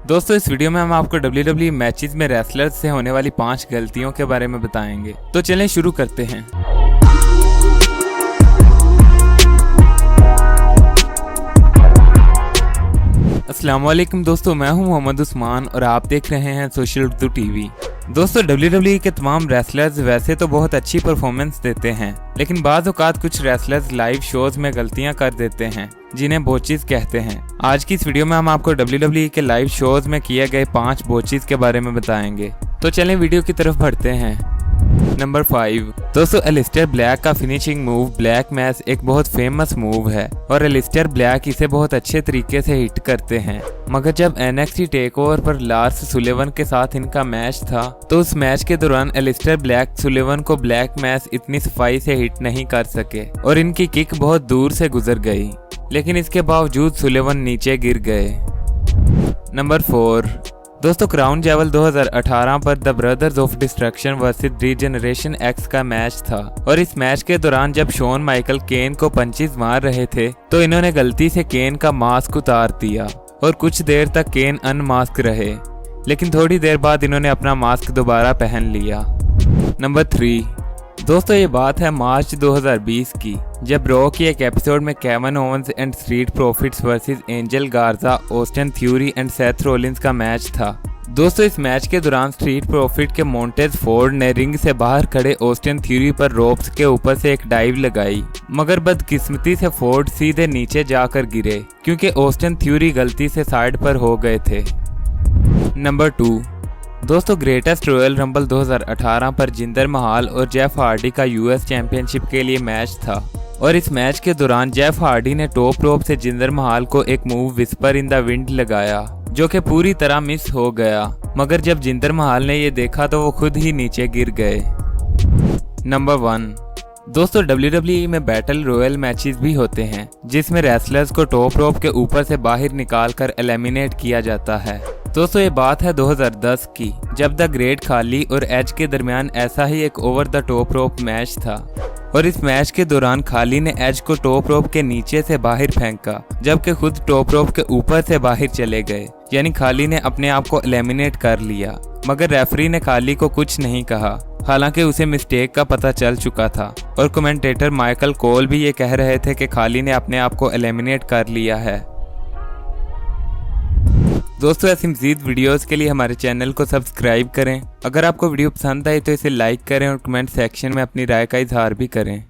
दोस्तों इस वीडियो में हम आपको WWE मैचेस में रेसलर्स से होने वाली 5 गलतियों के बारे में बताएंगे। तो चलें शुरू करते हैं। अस्सलाम वालेकुम दोस्तों, मैं हूं मोहम्मद उस्मान और आप देख रहे हैं सोशल उर्दू टीवी। दोस्तों WWE के तमाम रेसलर्स वैसे तो बहुत अच्छी परफॉर्मेंस देते हैं, लेकिन बाज़ औक़ात कुछ रेसलर्स लाइव शोज में गलतियां कर देते हैं जिन्हें बोचिज कहते हैं। आज की इस वीडियो में हम आपको WWE के लाइव शोज में किए गए 5 बोचिज के बारे में बताएंगे। तो चलें वीडियो की तरफ बढ़ते हैं। नंबर 5 दोस्तों, एलिस्टर ब्लैक का फिनिशिंग मूव ब्लैक मैश एक बहुत फेमस मूव है और एलिस्टर ब्लैक इसे बहुत अच्छे तरीके से हिट करते हैं। मगर जब NXT टेकओवर पर लार्स सुलेवन के साथ इनका मैच था तो उस मैच के दौरान एलिस्टर ब्लैक सुलेवन को ब्लैक मैश इतनी सफाई से हिट नहीं कर सके और इनकी किक बहुत दूर से गुजर गई, लेकिन इसके बावजूद सुलेवन नीचे गिर गए। नंबर 4 दोस्तों, क्राउन जेवल 2018 पर the brothers of destruction versus regeneration x का मैच था और इस मैच के दौरान जब शॉन माइकल केन को पंचेस मार रहे थे तो इन्होंने गलती से केन का मास्क उतार दिया और कुछ देर तक केन अनमास्क रहे, लेकिन थोड़ी देर बाद इन्होंने अपना मास्क दोबारा पहन लिया। नंबर 3 दोस्तों, ये बात है मार्च 2020 की, जब रॉ की एक एपिसोड में Kevin Owens and Street Profits versus Angel Garza, Austin Theory and Seth Rollins का मैच था। दोस्तों इस मैच के दौरान स्ट्रीट प्रॉफिट के मोंटेज फोर्ड ने रिंग से बाहर खड़े ऑस्टिन थ्यूरी पर रोप्स के ऊपर से एक डाइव लगाई, मगर बदकिस्मती से फोर्ड सीधे नीचे जाकर गिरे क्योंकि ऑस्टिन थ्यूरी गलती से साइड पर हो गए थे। नंबर 2 दोस्तों, ग्रेटेस्ट रॉयल रंबल 2018 पर जिंदर महाल और जेफ हार्डी का US चैंपियनशिप के लिए मैच था और इस मैच के दौरान जेफ हार्डी ने टॉप रोप से जिंदर महाल को एक move whisper in the wind लगाया जो कि पूरी तरह मिस हो गया, मगर जब जिंदर महाल ने ये देखा तो वो खुद ही नीचे गिर गए। नंबर 1 दोस्तों, WWE में बैटल रॉयल मैचेस भी होते हैं जिसमें रेसलर्स को टॉप रोप के ऊपर से बाहर निकालकर एलिमिनेट किया जाता है। दोस्तों ये बात है 2010 की, जब द ग्रेट खाली और एज के दरमियान ऐसा ही एक over the top rope match था और इस मैच के दौरान खाली ने एज को टॉप रोप के नीचे से बाहर फेंका जबकि खुद टॉप रोप के ऊपर से बाहर चले गए, यानी खाली ने अपने आप को एलिमिनेट कर लिया। मगर रेफरी ने खाली को कुछ नहीं कहा, हालांकि उसे मिस्टेक का पता चल चुका था और कमेंटेटर माइकल कोल भी ये कह रहे थे कि खाली ने अपने आप को एलिमिनेट कर लिया है। दोस्तों ऐसी मज़ीद वीडियोस के लिए हमारे चैनल को सब्सक्राइब करें। अगर आपको वीडियो पसंद आई तो इसे लाइक करें और कमेंट सेक्शन में अपनी राय का इजहार भी करें।